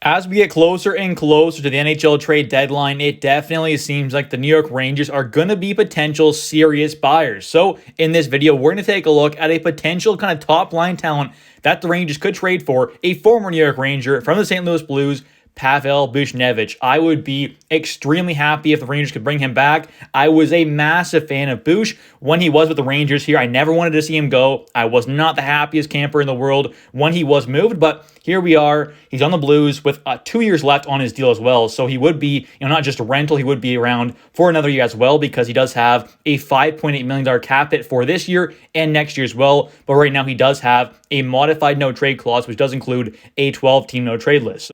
As we get closer and closer to the NHL trade deadline, it definitely seems like the New York Rangers are going to be potential serious buyers. So in this video, we're going to take a look at a potential kind of top line talent that the Rangers could trade for, a former New York Ranger from the St. Louis Blues, Pavel Buchnevich. I would be extremely happy if the Rangers could bring him back. I was a massive fan of Buch when he was with the Rangers here. I never wanted to see him go. I was not the happiest camper in the world when he was moved, but here we are. He's on the Blues with 2 years left on his deal as well. So he would be, not just a rental, he would be around for another year as well because he does have a $5.8 million cap hit for this year and next year as well. But right now he does have a modified no trade clause, which does include a 12-team no trade list.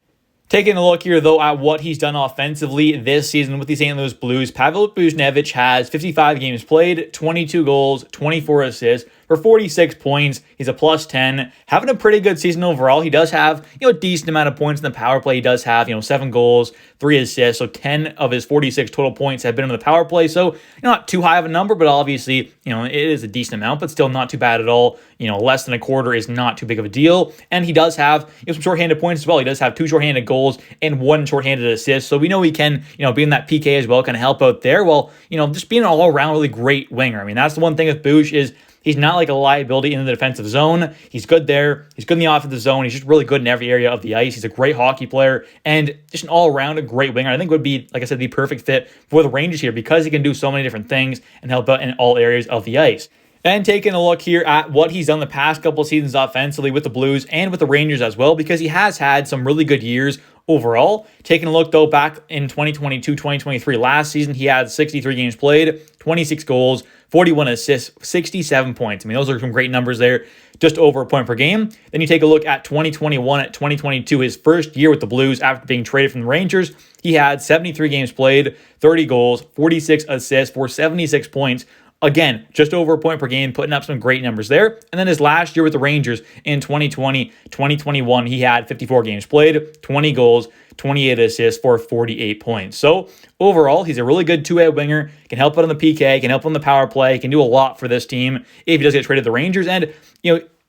Taking a look here, though, at what he's done offensively this season with the St. Louis Blues, Pavel Buchnevich has 55 games played, 22 goals, 24 assists for 46 points. He's a plus 10, having a pretty good season overall. He does have, a decent amount of points in the power play. He does have, 7 goals, 3 assists. So 10 of his 46 total points have been in the power play. So not too high of a number, but obviously, it is a decent amount, but still not too bad at all. Less than a quarter is not too big of a deal. And he does have some shorthanded points as well. He does have 2 shorthanded goals and 1 shorthanded assist. So we know he can, be in that PK as well, kind of help out there. Well, just being an all-around really great winger. I mean, that's the one thing with Buch is he's not like a liability in the defensive zone. He's good there. He's good in the offensive zone. He's just really good in every area of the ice. He's a great hockey player and just an all-around a great winger. I think would be, like I said, the perfect fit for the Rangers here because he can do so many different things and help out in all areas of the ice. And taking a look here at what he's done the past couple seasons offensively with the Blues and with the Rangers as well, because he has had some really good years overall. Taking a look, though, back in 2022-2023, last season, he had 63 games played, 26 goals, 41 assists, 67 points. I mean, those are some great numbers there, just over a point per game. Then you take a look at 2021 at 2022, his first year with the Blues after being traded from the Rangers. He had 73 games played, 30 goals, 46 assists for 76 points. Again, just over a point per game, putting up some great numbers there. And then his last year with the Rangers in 2020-2021, he had 54 games played, 20 goals, 28 assists for 48 points. So overall, he's a really good two-way winger, can help out on the PK, can help on the power play, can do a lot for this team if he does get traded to the Rangers. And,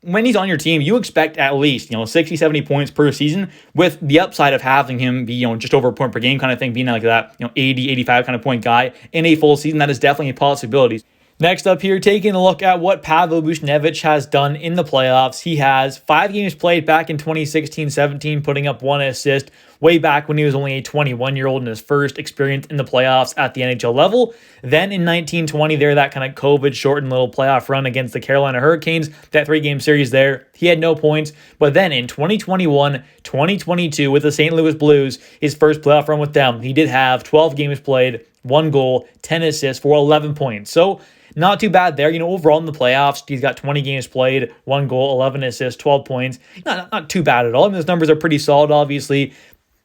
when he's on your team, you expect at least, 60, 70 points per season with the upside of having him be, just over a point per game kind of thing, being like that, 80, 85 kind of point guy in a full season. That is definitely a possibility. Next up here, taking a look at what Pavel Buchnevich has done in the playoffs. He has 5 games played back in 2016-17, putting up 1 assist way back when he was only a 21-year-old in his first experience in the playoffs at the NHL level. Then in 1920, there, that kind of COVID-shortened little playoff run against the Carolina Hurricanes, that 3-game series there, he had no points. But then in 2021-2022 with the St. Louis Blues, his first playoff run with them, he did have 12 games played, 1 goal, 10 assists for 11 points. So not too bad there. Overall in the playoffs, he's got 20 games played, 1 goal, 11 assists, 12 points. Not too bad at all. I mean, those numbers are pretty solid, obviously.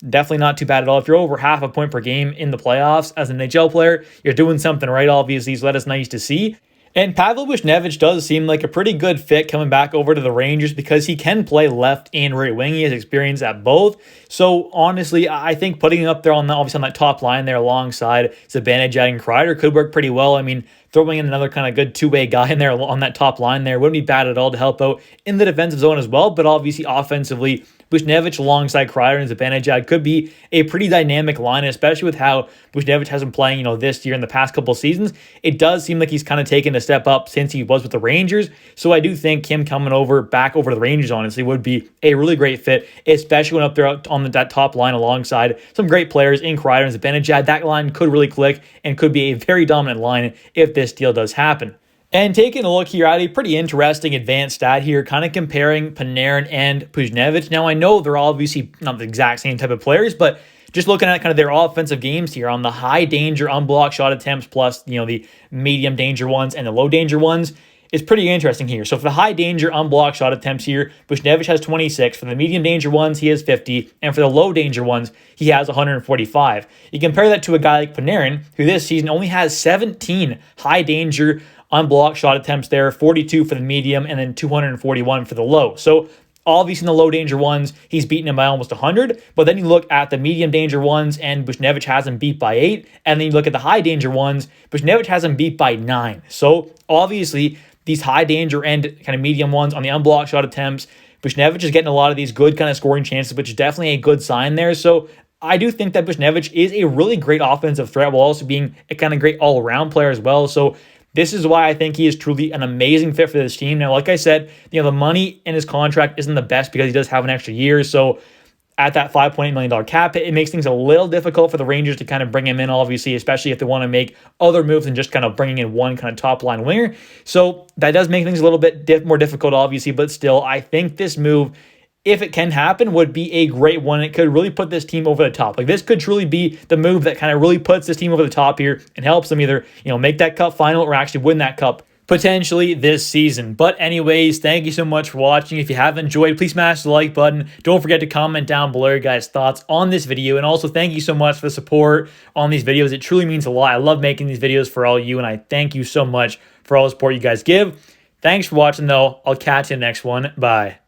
Definitely not too bad at all. If you're over half a point per game in the playoffs as an NHL player, you're doing something right, obviously, so that is nice to see. And Pavel Buchnevich does seem like a pretty good fit coming back over to the Rangers because he can play left and right wing. He has experience at both. So honestly, I think putting him up there obviously on that top line there alongside Zibanejad and Kreider could work pretty well. I mean, throwing in another kind of good two-way guy in there on that top line there wouldn't be bad at all to help out in the defensive zone as well. But obviously offensively, Buchnevich alongside Kreider and Zibanejad could be a pretty dynamic line, especially with how Buchnevich has been playing, this year in the past couple seasons. It does seem like he's kind of taken a step up since he was with the Rangers. So I do think him coming back over to the Rangers, honestly, would be a really great fit, especially when up there on that top line alongside some great players in Kreider and Zibanejad. That line could really click and could be a very dominant line if this deal does happen. And taking a look here at a pretty interesting advanced stat here, kind of comparing Panarin and Buchnevich. Now, I know they're obviously not the exact same type of players, but just looking at kind of their offensive games here on the high danger unblocked shot attempts plus, the medium danger ones and the low danger ones is pretty interesting here. So for the high danger unblocked shot attempts here, Buchnevich has 26. For the medium danger ones, he has 50. And for the low danger ones, he has 145. You compare that to a guy like Panarin, who this season only has 17 high danger unblocked shot attempts there, 42 for the medium, and then 241 for the low. So obviously in the low danger ones, he's beaten him by almost 100. But then you look at the medium danger ones, and Buchnevich has him beat by 8. And then you look at the high danger ones, Buchnevich has him beat by 9. So obviously these high danger and kind of medium ones on the unblocked shot attempts, Buchnevich is getting a lot of these good kind of scoring chances, which is definitely a good sign there. So I do think that Buchnevich is a really great offensive threat while also being a kind of great all-around player as well. So this is why I think he is truly an amazing fit for this team. Now, like I said, the money in his contract isn't the best because he does have an extra year. So at that $5.8 million cap hit, it makes things a little difficult for the Rangers to kind of bring him in, obviously, especially if they want to make other moves than just kind of bringing in one kind of top-line winger. So that does make things a little bit more difficult, obviously, but still, I think this move, if it can happen, would be a great one. It could really put this team over the top. Like, this could truly be the move that kind of really puts this team over the top here and helps them either, make that cup final or actually win that cup potentially this season. But anyways, thank you so much for watching. If you have enjoyed, please smash the like button. Don't forget to comment down below your guys' thoughts on this video. And also, thank you so much for the support on these videos. It truly means a lot. I love making these videos for all of you, and I thank you so much for all the support you guys give. Thanks for watching, though. I'll catch you in the next one. Bye.